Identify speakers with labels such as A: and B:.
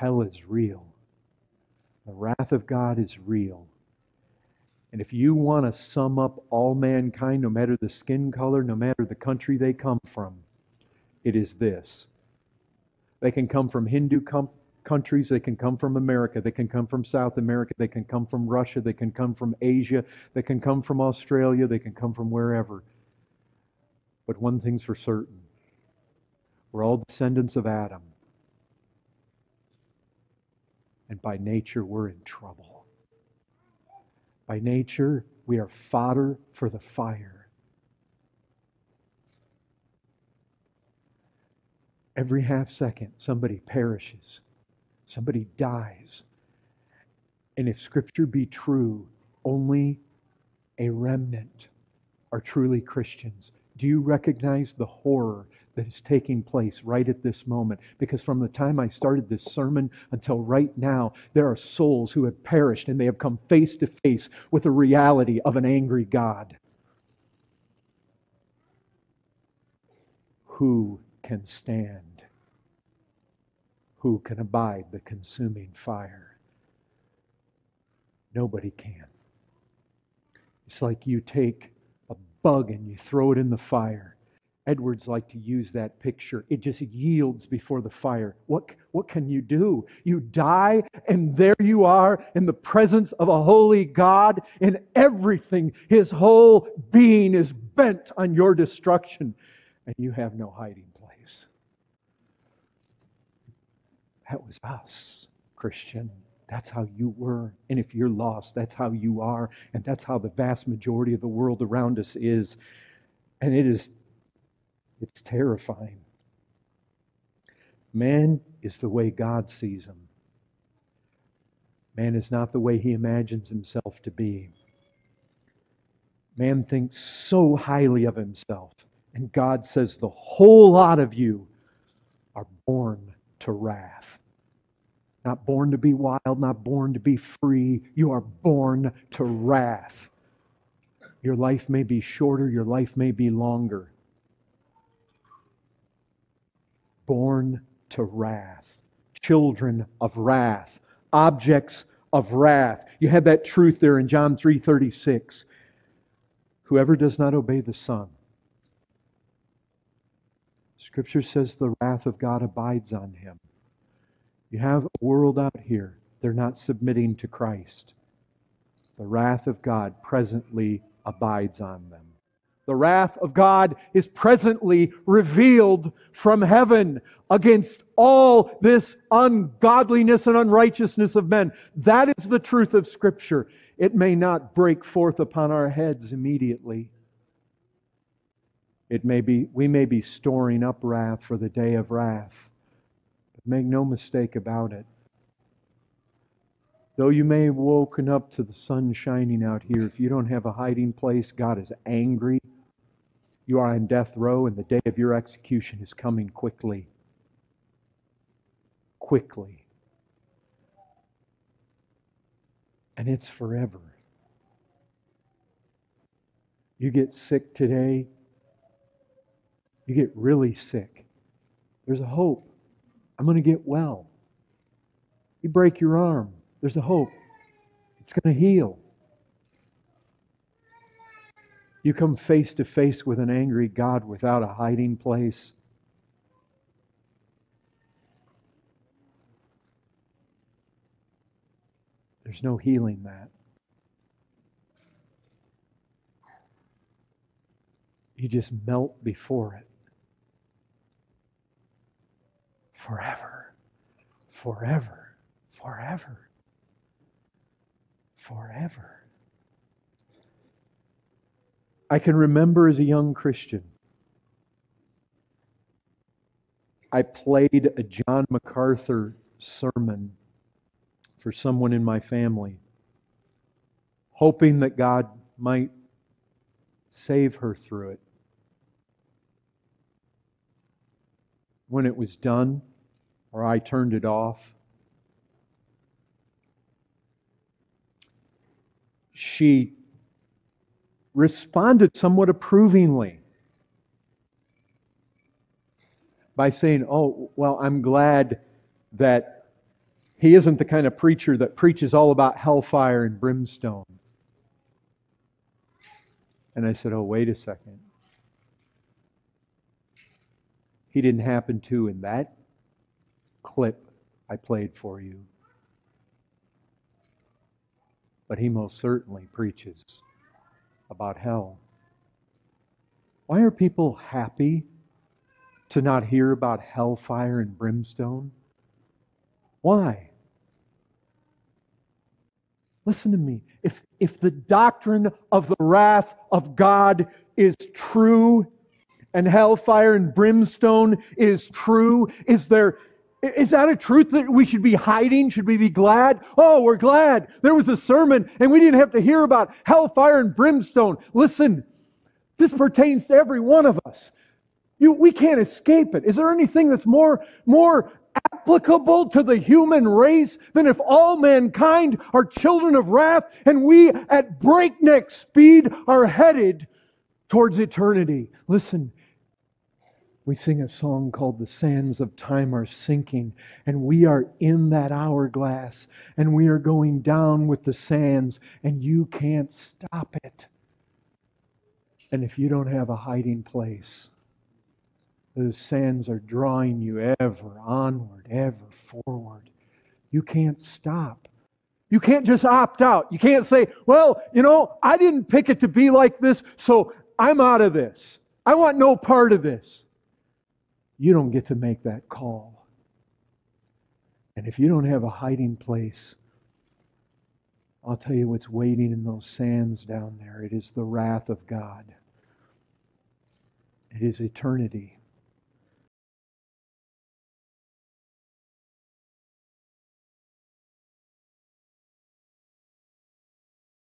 A: Hell is real. The wrath of God is real. And if you want to sum up all mankind, no matter the skin color, no matter the country they come from, it is this. They can come from Hindu countries, they can come from America, they can come from South America, they can come from Russia, they can come from Asia, they can come from Australia, they can come from wherever. But one thing's for certain. We're all descendants of Adam. And by nature, we're in trouble. By nature, we are fodder for the fire. Every half second, somebody perishes. Somebody dies. And if Scripture be true, only a remnant are truly Christians. Do you recognize the horror that is taking place right at this moment? Because from the time I started this sermon until right now, there are souls who have perished and they have come face to face with the reality of an angry God. Who can stand? Who can abide the consuming fire? Nobody can. It's like you take a bug and you throw it in the fire. Edwards liked to use that picture. It just yields before the fire. What can you do? You die, and there you are in the presence of a holy God, and everything, His whole being is bent on your destruction, and you have no hiding place. That was us, Christian. That's how you were. And if you're lost, that's how you are. And that's how the vast majority of the world around us is. And it's terrifying. Man is the way God sees him. Man is not the way he imagines himself to be. Man thinks so highly of himself. And God says the whole lot of you are born to wrath. Not born to be wild, not born to be free. You are born to wrath. Your life may be shorter, your life may be longer. Born to wrath. Children of wrath. Objects of wrath. You have that truth there in John 3:36. Whoever does not obey the Son. Scripture says the wrath of God abides on him. You have a world out here, they're not submitting to Christ. The wrath of God presently abides on them. The wrath of God is presently revealed from heaven against all this ungodliness and unrighteousness of men. That is the truth of Scripture. It may not break forth upon our heads immediately. We may be storing up wrath for the day of wrath. But make no mistake about it. Though you may have woken up to the sun shining out here, if you don't have a hiding place, God is angry. You are on death row, and the day of your execution is coming quickly. Quickly. And it's forever. You get sick today, you get really sick. There's a hope. I'm going to get well. You break your arm. There's a hope. It's going to heal. You come face to face with an angry God without a hiding place. There's no healing that. You just melt before it. Forever. Forever. Forever. Forever. I can remember as a young Christian, I played a John MacArthur sermon for someone in my family, hoping that God might save her through it. When it was done, or I turned it off, she responded somewhat approvingly by saying, "Oh, well, I'm glad that He isn't the kind of preacher that preaches all about hellfire and brimstone. And I said, oh, wait a second. He didn't happen to in that clip I played for you. But he most certainly preaches about hell. Why are people happy to not hear about hellfire and brimstone? Why? Listen to me. If the doctrine of the wrath of God is true, and hellfire and brimstone is true, is that a truth that we should be hiding? Should we be glad? Oh, we're glad. There was a sermon and we didn't have to hear about hellfire and brimstone. Listen, this pertains to every one of us. We can't escape it. Is there anything that's more applicable to the human race than if all mankind are children of wrath and we at breakneck speed are headed towards eternity? Listen, we sing a song called "The Sands of Time Are Sinking," and we are in that hourglass, and we are going down with the sands, and you can't stop it. And if you don't have a hiding place, those sands are drawing you ever onward, ever forward. You can't stop. You can't just opt out. You can't say, well, I didn't pick it to be like this, so I'm out of this. I want no part of this. You don't get to make that call. And if you don't have a hiding place, I'll tell you what's waiting in those sands down there. It is the wrath of God. It is eternity.